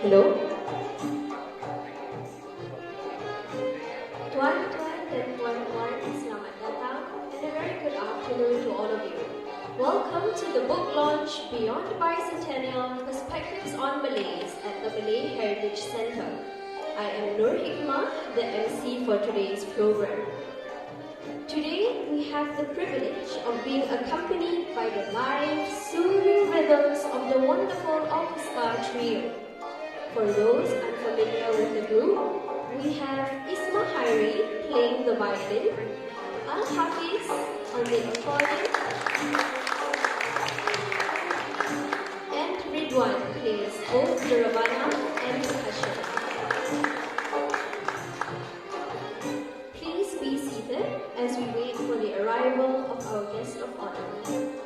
Hello? Tuan-tuan dan puan-puan, selamat datang and a very good afternoon to all of you. Welcome to the book launch Beyond Bicentennial Perspectives on Malays at the Malay Heritage Centre. I am Nur Hikmah, the MC for today's program. Today, we have the privilege of being accompanied by the live, soothing rhythms of the wonderful orchestra trio. For those unfamiliar with the group, we have Isma Hairi playing the violin, Al-Hafiz on the accordion, and Ridwan plays both the rebana and percussion. Please be seated as we wait for the arrival of our guest of honor.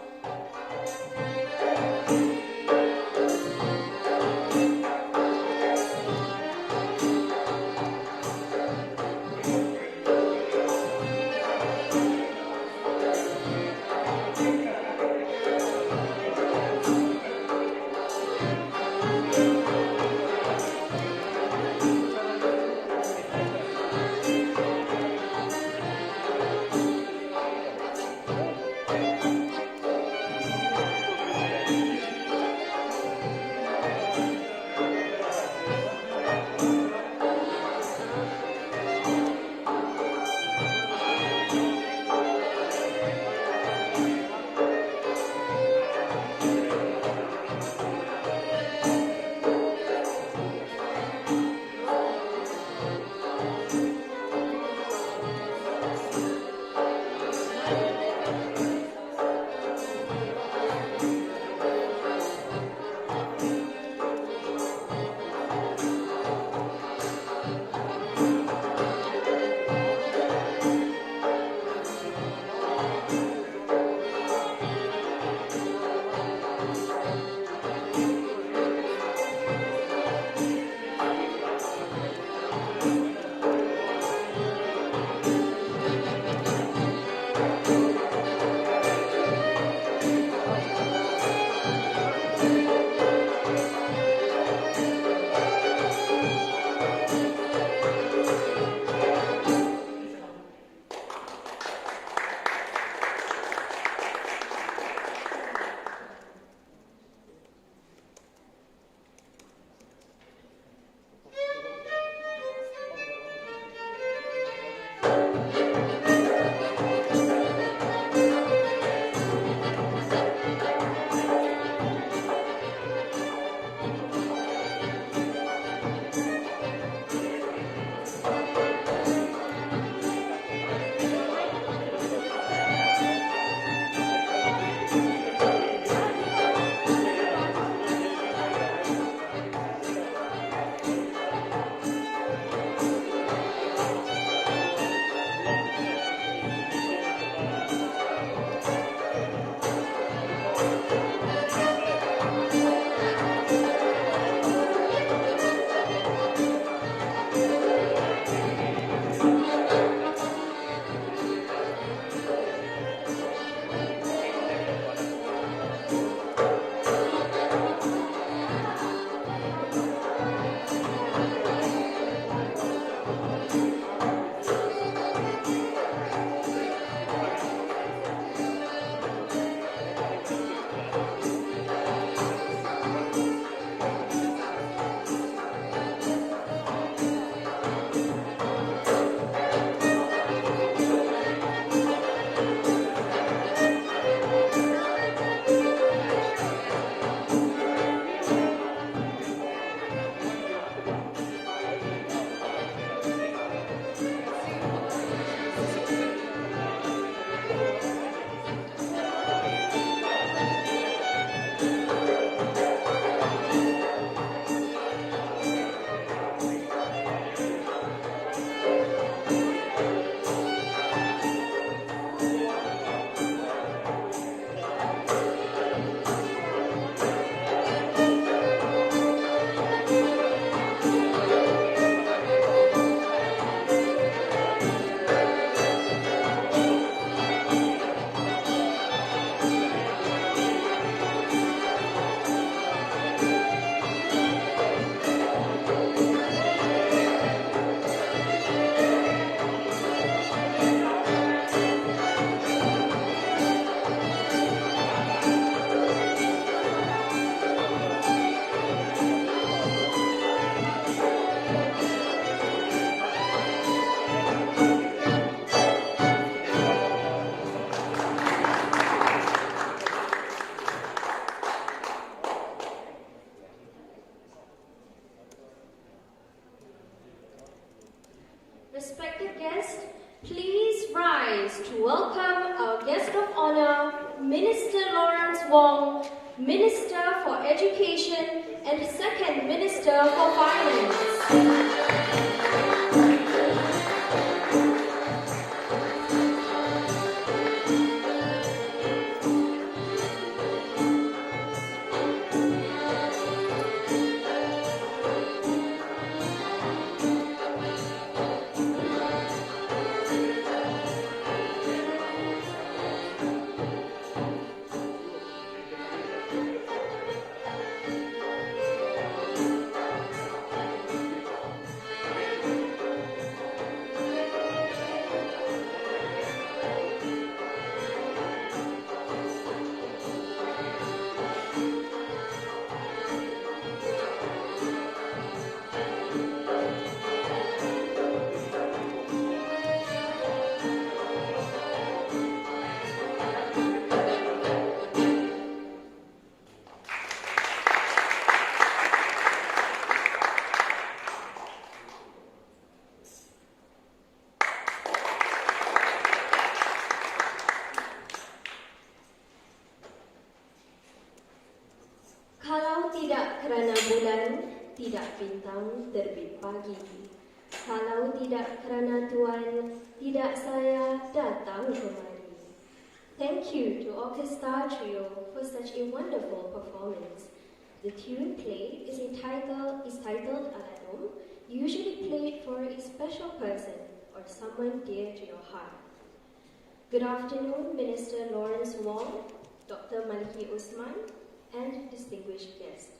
guest, please rise to welcome our guest of honor, Minister Lawrence Wong, Minister for Education and Second Minister for Finance. Kerana bulan, tidak bintang terbit pagi. Kalau tidak kerana Tuan, tidak saya datang kemari. Thank you to Orchestra Trio for such a wonderful performance. The tune played is titled Aladum, usually played for a special person or someone dear to your heart. Good afternoon, Minister Lawrence Wong, Dr. Malhi Usman, and distinguished guests.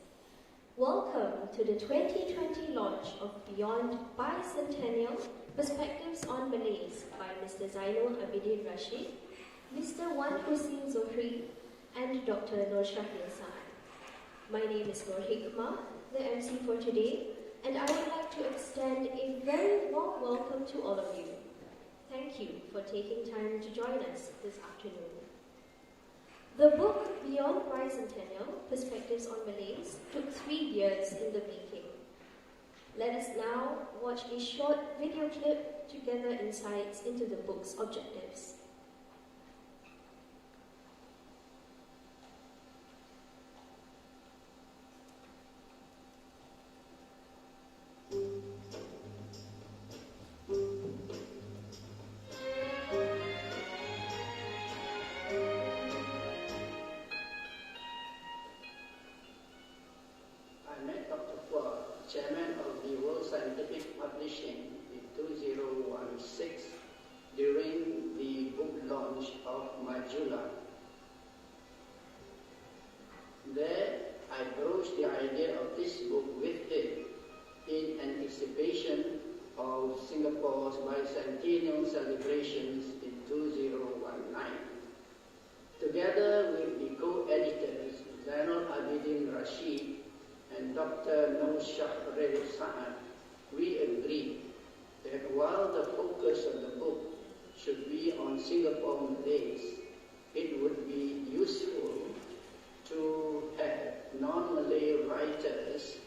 Welcome to the 2020 launch of Beyond Bicentennial Perspectives on Malays by Mr. Zainul Abidin Rashid, Mr. Wan Hussein Zohri, and Dr. Nur Shahid Sa'ad. My name is Nur Hikmah, the MC for today, and I would like to extend a very warm welcome to all of you. Thank you for taking time to join us this afternoon. The book Beyond Bicentennial Perspectives on Malays took 3 years in the making. Let us now watch a short video clip to gather insights into the book's objectives. Chairman of the World Scientific Publishing in 2016 during the book launch of Majula. There, I broached the idea of this book with him in anticipation of Singapore's bicentennial celebrations in 2019. Together with the co-editors Zainul Abidin Rashid and Dr. Nur Shahid Sa'ad, we agreed that while the focus of the book should be on Singapore Malays, it would be useful to have non-Malay writers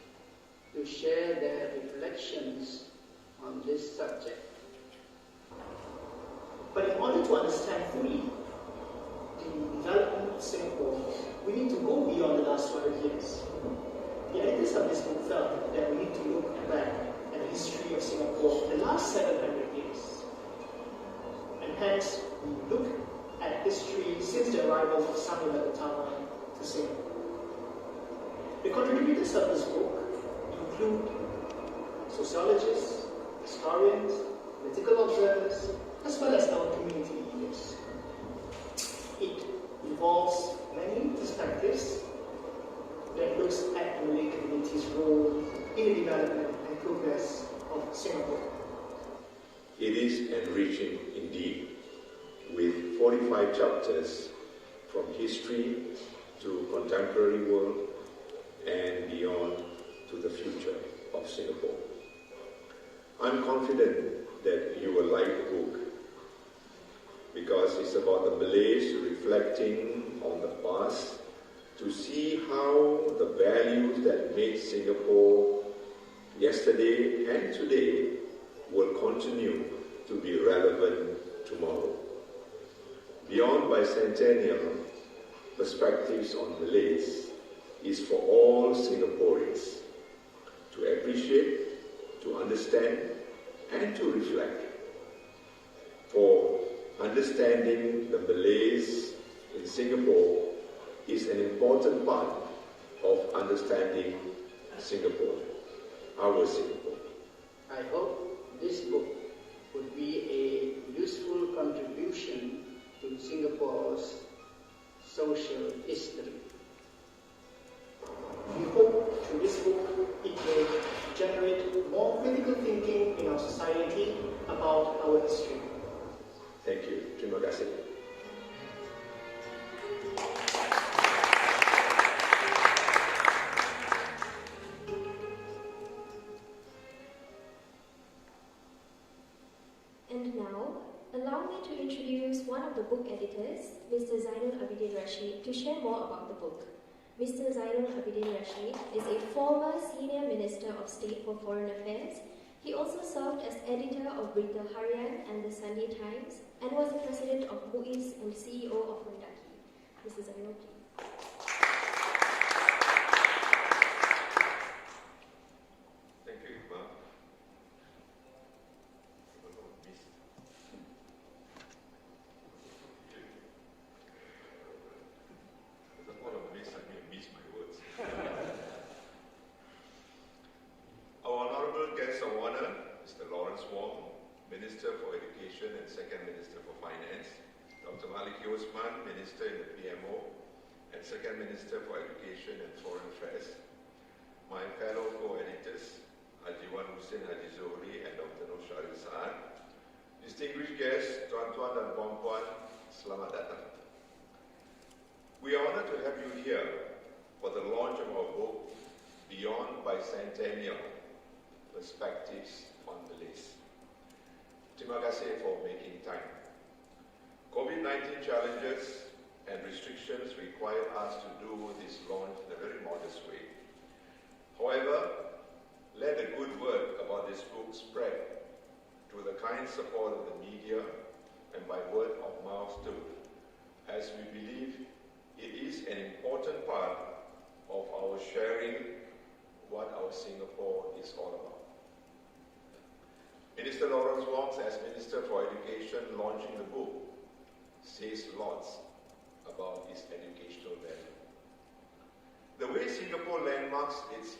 to share their reflections on this subject. But in order to understand fully the development of Singapore, we need to go beyond the last 5 years. The editors of this book felt that we need to look back at the history of Singapore for the last 700 years. And hence, we look at history since the arrival of Sang Nila Utama to Singapore. The contributors of this book include sociologists, historians, political observers, as well as our community leaders. It involves many perspectives that looks at the Malay community's role in the development and progress of Singapore. It is enriching indeed, with 45 chapters from history to contemporary world and beyond to the future of Singapore. I'm confident that you will like the book because it's about the Malays reflecting on the past to see how the values that made Singapore yesterday and today will continue to be relevant tomorrow. Beyond Bicentennial, Perspectives on Malays is for all Singaporeans to appreciate, to understand, and to reflect. For understanding the Malays in Singapore is an important part of understanding Singapore, our Singapore. I hope this book would be a useful contribution to Singapore's social history. We hope through this book it will generate more critical thinking in our society about our history. Thank you. Terima kasih. And now, allow me to introduce one of the book editors, Mr. Zainul Abidin Rashid, to share more about the book. Mr. Zainul Abidin Rashid is a former Senior Minister of State for Foreign Affairs. He also served as editor of Berita Harian and the Sunday Times, and was the president of MUIS and CEO of Mendaki. Mr. Zainul, please. Thank you, Iqbal. Our honorable guest of honor, Mr. Lawrence Wong, Minister for Education and Second Minister for Finance, Dr. Maliki Osman, Minister in the PMO and Second Minister for Education and Foreign Affairs, my fellow co-editors, Haji Wan Hussein Haji Zohri and Dr. Nur Syaril Saad, distinguished guests, tuan-tuan dan puan-puan, selamat datang. We are honored to have you here for the launch of our book, Beyond Bicentennial, Perspectives on Malays. Terima kasih for making time. COVID-19 challenges and restrictions require us to do this launch in a very modest way. However, let the good word about this book spread through the kind support of the media and by word of mouth too, as we believe it is an important part of our sharing what our Singapore is all about. Minister Lawrence Wong, as Minister for Education, launching the book, says lots about its educational value. The way Singapore landmarks its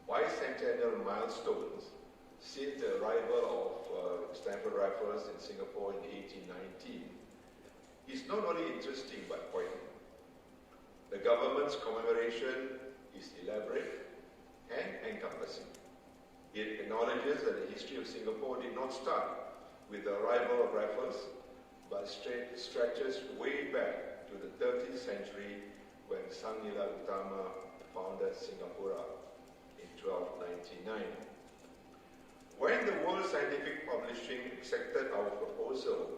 bicentennial milestones since the arrival of Stanford Raffles in Singapore in 1819 is not only interesting but poignant. The government's commemoration is elaborate and encompassing. It acknowledges that the history of Singapore did not start with the arrival of Raffles, but stretches way back to the 13th century when Sang Nila Utama founded Singapore in 1299. When the World Scientific Publishing accepted our proposal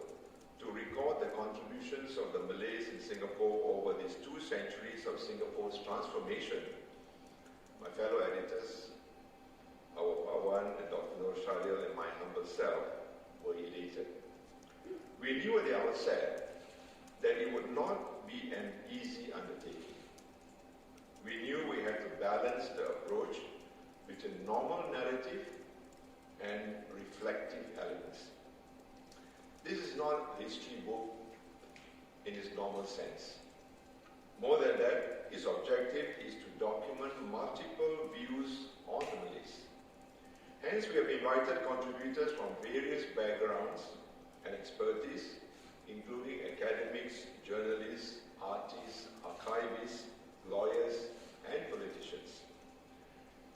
to record the contributions of the Malays in Singapore over these 2 centuries of Singapore's transformation, my fellow editors, our Pawan and Dr. Nur Syaril and my humble self were elated. We knew at the outset that it would not be an easy undertaking. We knew we had to balance the approach between normal narrative and reflective elements. This is not a history book in its normal sense. More than that, its objective is to document multiple views on the Malays. Hence, we have invited contributors from various backgrounds and expertise, including academics, journalists, artists, archivists, lawyers, and politicians.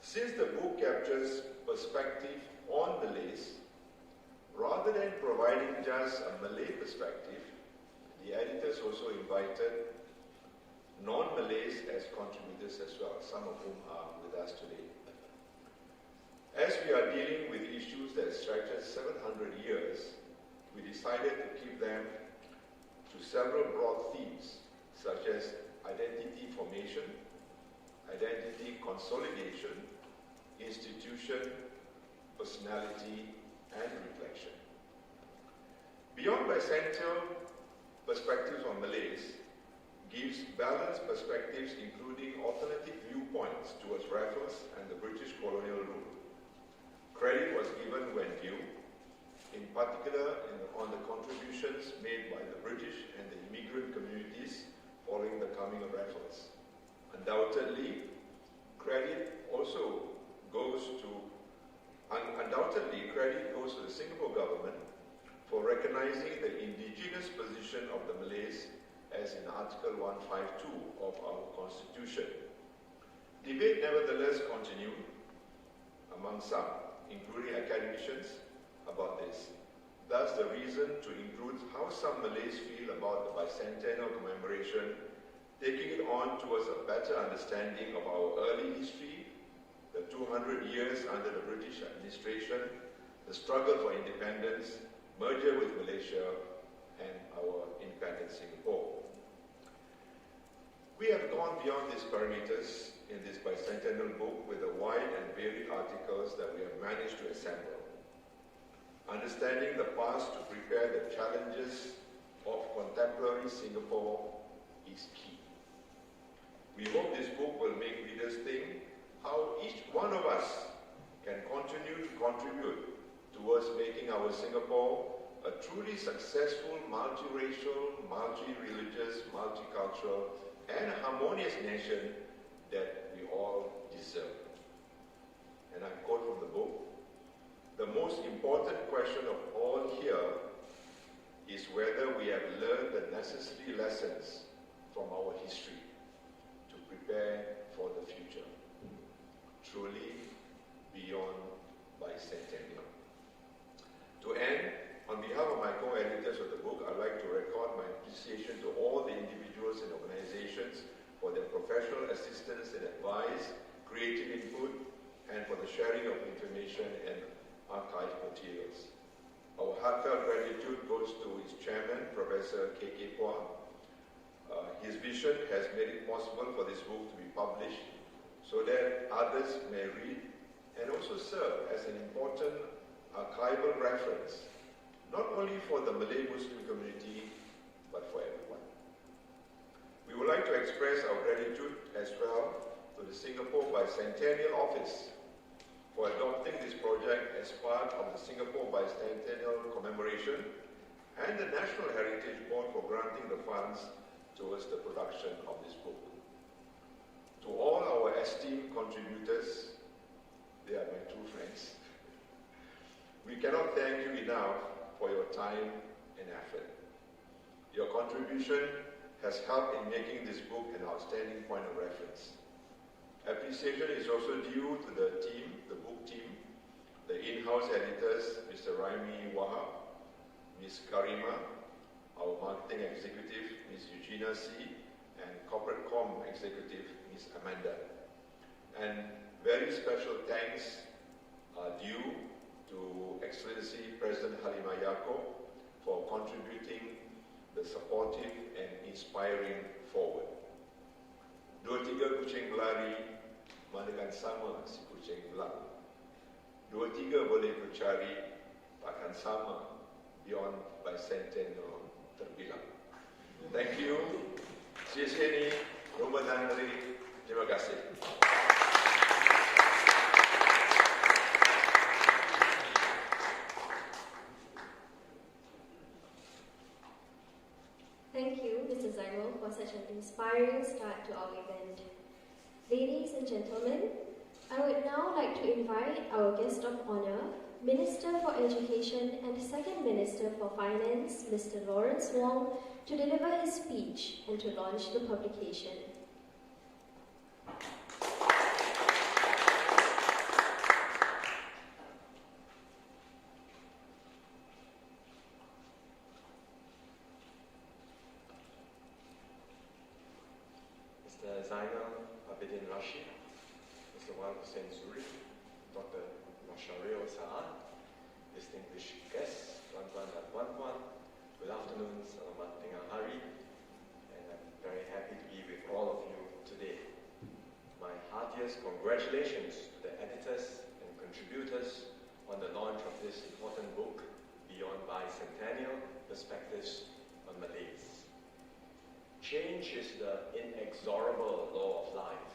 Since the book captures perspective on Malays, rather than providing just a Malay perspective, the editors also invited non-Malays as contributors as well, some of whom are with us today. As we are dealing with issues that stretch 700 years, we decided to keep them to several broad themes, such as identity formation, identity consolidation, institution, personality, and reflection. Beyond Bicentennial Perspectives on Malays gives balanced perspectives including alternative viewpoints towards Raffles and the British colonial rule. Credit was given when due, in particular on the contributions made by the British and the immigrant communities following the coming of Raffles. Undoubtedly, credit goes to the Singapore government for recognizing the indigenous position of the Malays as in Article 152 of our Constitution. Debate nevertheless continued among some, including academicians, about this. Thus, the reason to include how some Malays feel about the bicentennial commemoration, taking it on towards a better understanding of our early history, the 200 years under the British administration, the struggle for independence, merger with Malaysia, and our independent Singapore. We have gone beyond these parameters in this bicentennial book with the wide and varied articles that we have managed to assemble. Understanding the past to prepare the challenges of contemporary Singapore is key. We hope this book will make readers think how each one of us can continue to contribute towards making our Singapore a truly successful, multiracial, multi-religious, multicultural, and harmonious nation that we all deserve. And I quote from the book, "The most important question of all here is whether we have learned the necessary lessons from our history to prepare for the future." Truly beyond bicentennial. To end, on behalf of my co-editors of the book, I'd like to record my appreciation to all the individuals and organizations for their professional assistance and advice, creative input, and for the sharing of information and archive materials. Our heartfelt gratitude goes to its chairman, Professor K.K. Pua. His vision has made it possible for this book to be published so that others may read and also serve as an important archival reference, not only for the Malay Muslim community, but for everyone. We would like to express our gratitude as well to the Singapore Bicentennial Office for adopting this project as part of the Singapore Bicentennial commemoration and the National Heritage Board for granting the funds towards the production of this book. To all our esteemed contributors, they are my true friends, we cannot thank you enough for your time and effort. Your contribution has helped in making this book an outstanding point of reference. Appreciation is also due to the team, the book team, the in-house editors, Mr. Raimi Wahab, Ms. Karima, our marketing executive, Ms. Eugenia C., and corporate comm executive, Ms. Amanda. And very special thanks are due to Excellency President Halimah Yaakob for contributing the supportive and inspiring forward. 2-3 kucing berlari, manakan sama si kucing belang. 2-3 boleh kucari, takkan sama beyond bicentennial terbilang. Thank you. Sia ni, Ramadan hari. Terima kasih. Thank you, Mr. Zainul, for such an inspiring start to our event. Ladies and gentlemen, I would now like to invite our guest of honor, Minister for Education and Second Minister for Finance, Mr. Lawrence Wong, to deliver his speech and to launch the publication. Mr. Zainal Abidin Rashid, Mr. Wan Hussein Zuri, Dr. Mashario Sa'ad, distinguished guests, Tuan-Tuan dan Puan-Puan, good afternoon, selamat tengah hari, and I'm very happy to be with all of you today. My heartiest congratulations to the editors and contributors on the launch of this important book, Beyond Bicentennial, Perspectives on Malays. Change is the inexorable law of life.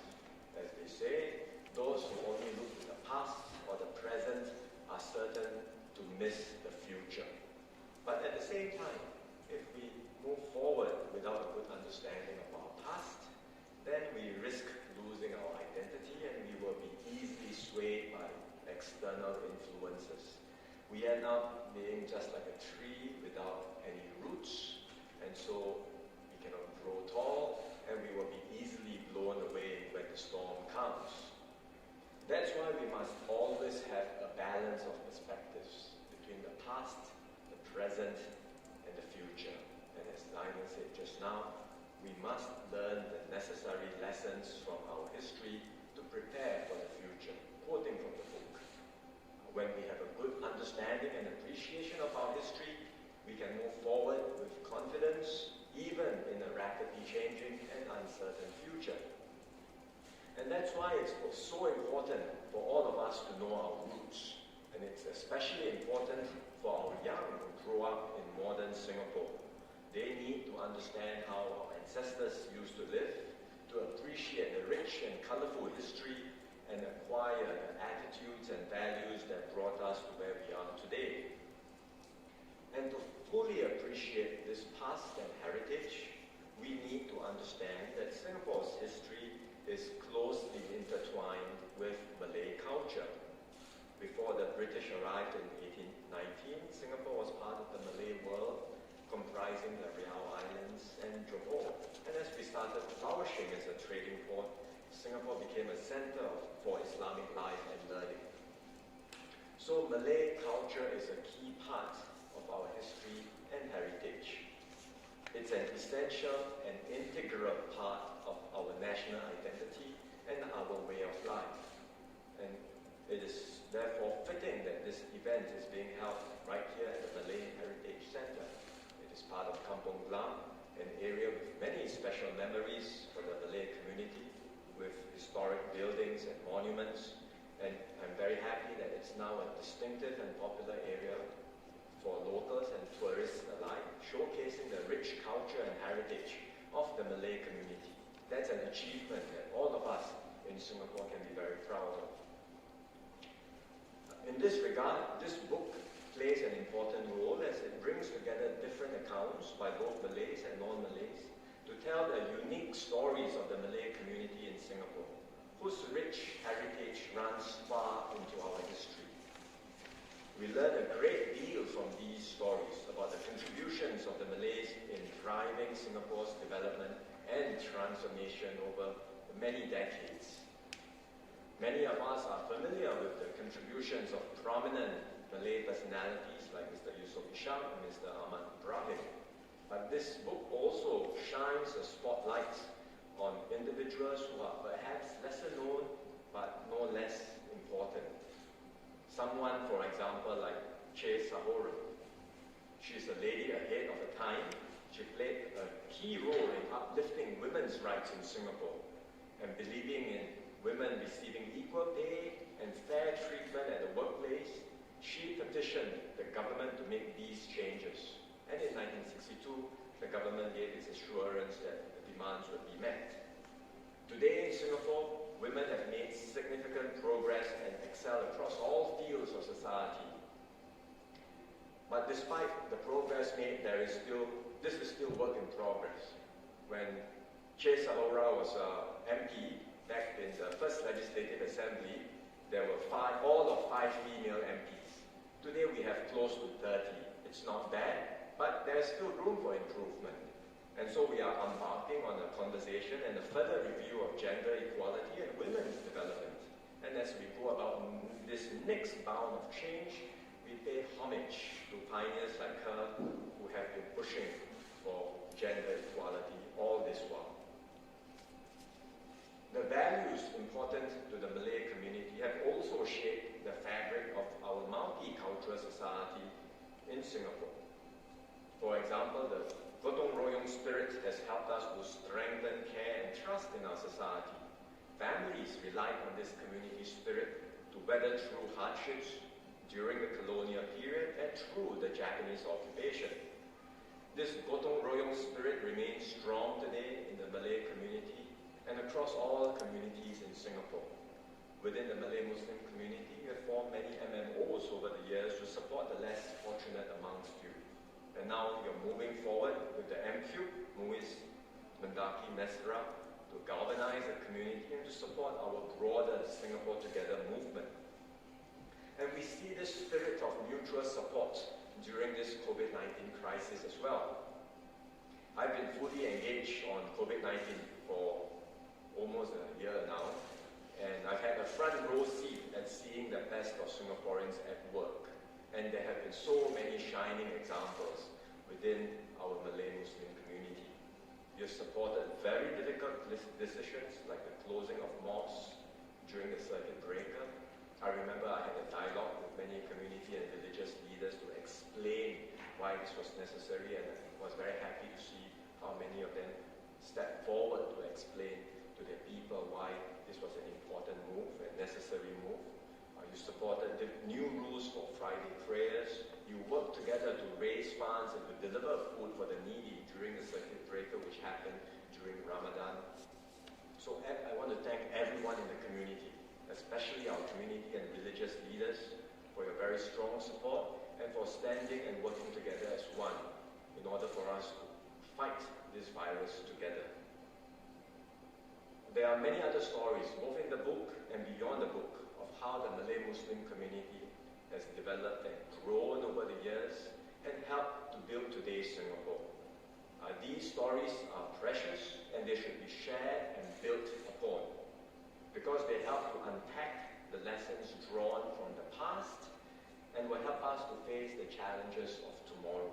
As they say, those who only look to the past or the present are certain to miss the future. But at the same time, if we move forward without a good understanding of our past, then we risk losing our identity and we will be easily swayed by external influences. We end up being just like a tree without any roots, and so we cannot grow tall, and we will be easily blown away when the storm comes. That's why we must always have a balance of perspectives between the past, the present, and the future. And as Diana said just now, we must learn the necessary lessons from our history to prepare for the future, quoting from the book. When we have a good understanding and appreciation of our history, we can move forward with confidence, even in a rapidly changing and uncertain future. And that's why it's so important for all of us to know our roots. And it's especially important for our young who grow up in modern Singapore. They need to understand how our ancestors used to live, to appreciate the rich and colorful history, and acquire the attitudes and values that brought us to where we are today. And to fully appreciate this past and heritage, we need to understand that Singapore's history is closely intertwined with Malay culture. Before the British arrived in 1819, Singapore was part of the Malay world, comprising the Riau Islands and Johor. And as we started flourishing as a trading port, Singapore became a center for Islamic life and learning. So Malay culture is a key part of our history and heritage. It's an essential and integral part of our national identity and our way of life. And it is therefore fitting that this event is being held right here at the Malay Heritage Centre. It is part of Kampong Glam, an area with many special memories for the Malay community, with historic buildings and monuments. And I'm very happy that it's now a distinctive and popular area for locals and tourists alike, showcasing the rich culture and heritage of the Malay community. That's an achievement that all of us in Singapore can be very proud of. In this regard, this book plays an important role as it brings together different accounts by both Malays and non-Malays to tell the unique stories of the Malay community in Singapore, whose rich heritage runs far into our history. We learn a great deal from these stories about the contributions of the Malays in driving Singapore's development and transformation over many decades. Many of us are familiar with the contributions of prominent Malay personalities like Mr. Yusof Ishak and Mr. Ahmad Ibrahim. But this book also shines a spotlight on individuals who are perhaps lesser known but no less important. Someone, for example, like Che Sahora. She's a lady ahead of her time. She played a key role in uplifting women's rights in Singapore and believing in women receiving equal pay and fair treatment at the workplace. She petitioned the government to make these changes. And in 1962, the government gave its assurance that the demands would be met. Today in Singapore, women have made significant progress and excel across all fields of society. But despite the progress made, this is still work in progress. When Che Sahora was MP back in the first Legislative Assembly, there were all of five female MPs. Today we have close to 30. It's not bad, but there's still room for improvement. And so we are embarking on a conversation and a further review of gender equality and women's development. And as we go about this next bound of change, we pay homage to pioneers like her who have been pushing for gender equality all this while. The values important to the Malay community have also shaped the fabric of our multicultural society in Singapore. For example, the gotong royong spirit has helped us to strengthen care and trust in our society. Families rely on this community spirit to weather through hardships, during the colonial period and through the Japanese occupation. This gotong royong spirit remains strong today in the Malay community and across all communities in Singapore. Within the Malay Muslim community, we have formed many MMOs over the years to support the less fortunate amongst you. And now you're moving forward with the MQ, Muiz Mendaki Mesra, to galvanize the community and to support our broader Singapore Together movement. And we see this spirit of mutual support during this COVID-19 crisis as well. I've been fully engaged on COVID-19 for almost a year now, and I've had a front row seat at seeing the best of Singaporeans at work. And there have been so many shining examples within our Malay Muslim community. We have supported very difficult decisions like the closing of mosques during the circuit breaker. I remember I had a dialogue with many community and religious leaders to explain why this was necessary, and I was very happy to see how many of them stepped forward to explain to their people why this was an important move, a necessary move. You supported the new rules for Friday prayers. You worked together to raise funds and to deliver food for the needy during the circuit breaker, which happened during Ramadan. So I want to thank everyone in the community, especially our community and religious leaders, for your very strong support and for standing and working together as one in order for us to fight this virus together. There are many other stories, both in the book and beyond the book, of how the Malay Muslim community has developed and grown over the years and helped to build today's Singapore. These stories are precious and they should be shared and built upon because they help to unpack the lessons drawn from the past and will help us to face the challenges of tomorrow.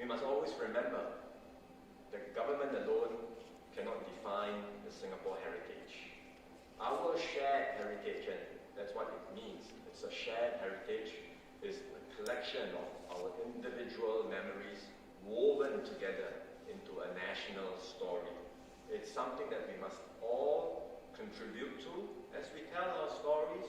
We must always remember that government alone cannot define the Singapore heritage. Our shared heritage, and that's what it means, it's a shared heritage, is a collection of our individual memories woven together into a national story. It's something that we must all contribute to as we tell our stories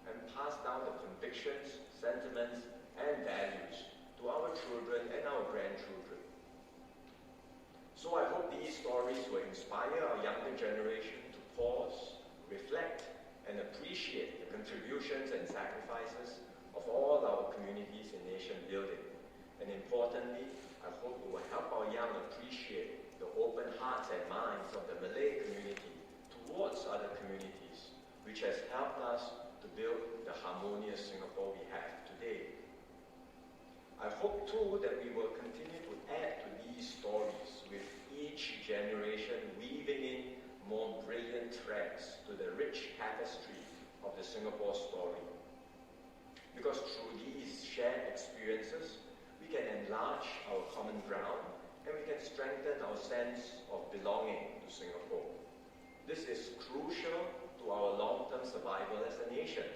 and pass down the convictions, sentiments, and values to our children and our grandchildren. So I hope these stories will inspire our younger generation to pause, reflect, and appreciate the contributions and sacrifices of all our communities in nation building. And importantly, I hope it will help our young appreciate the open hearts and minds of the Malay community towards other communities, which has helped us to build the harmonious Singapore we have today. I hope too that we will continue to add to these stories with each generation weaving in more brilliant threads to the rich tapestry of the Singapore story. Because through these shared experiences, we can enlarge our common ground and we can strengthen our sense of belonging to Singapore. This is crucial to our long-term survival as a nation.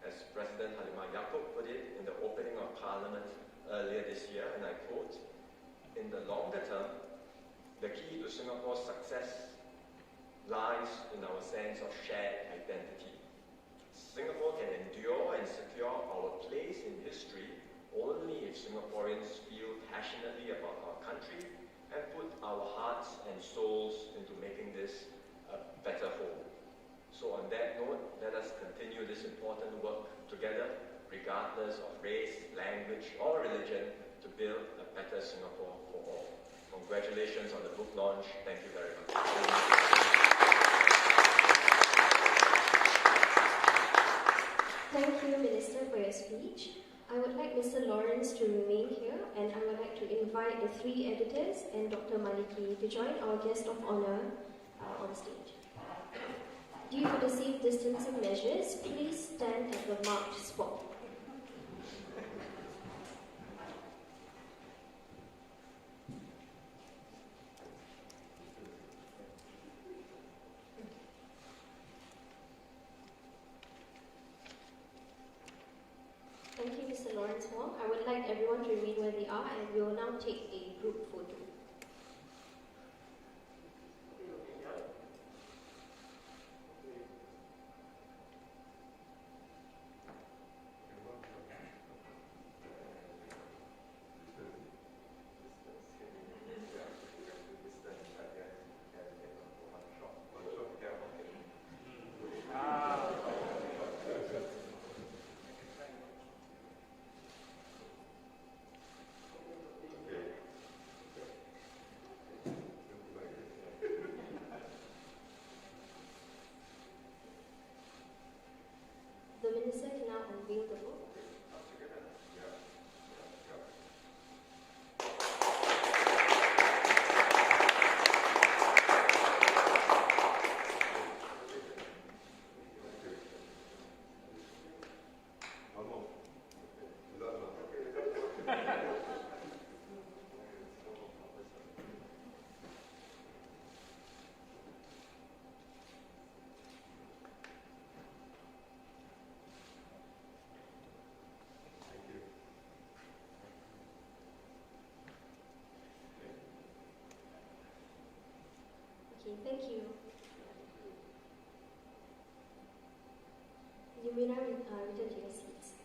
As President Halimah Yacob put it in the opening of Parliament earlier this year, and I quote, "In the longer term, the key to Singapore's success lies in our sense of shared identity. Singapore can endure and secure our place in history only if Singaporeans feel passionately about our country and put our hearts and souls into making this a better home." So on that note, let us continue this important work together, regardless of race, language, or religion, to build a better Singapore for all. Congratulations on the book launch. Thank you very much. Thank you, Minister, for your speech. I would like Mr. Lawrence to remain here, and I would like to invite the three editors and Dr. Maliki to join our guest of honor on stage. Due to the safe distancing measures, please stand at the marked spot. Thank you, Mr. Lawrence Wong. I would like everyone to remain where they are, and we will now take a group photo. Minister can now unveil the book. Okay, thank you. You may now return to your seats.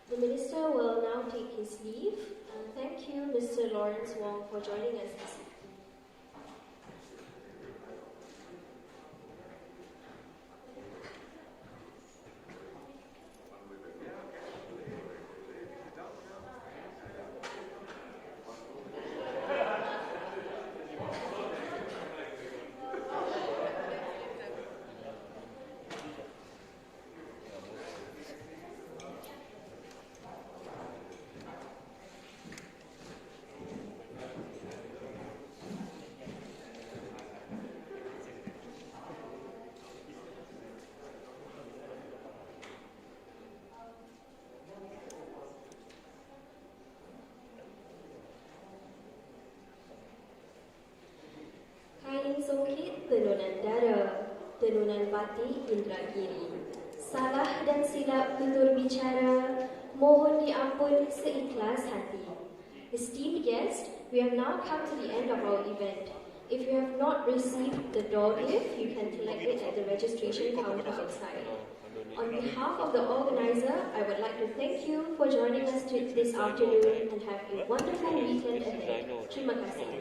The Minister will now take his leave. Thank you, Mr. Lawrence Wong, for joining us this evening. Songkit tenunan dara, tenunan pati Indragiri. Salah dan silap tutur bicara, mohon diampun seikhlas hati. Esteemed guests, we have now come to the end of our event. If you have not received the door gift, you can collect it at the registration counter outside. On behalf of the organizer, I would like to thank you for joining us this afternoon and have a wonderful weekend ahead. Terima kasih.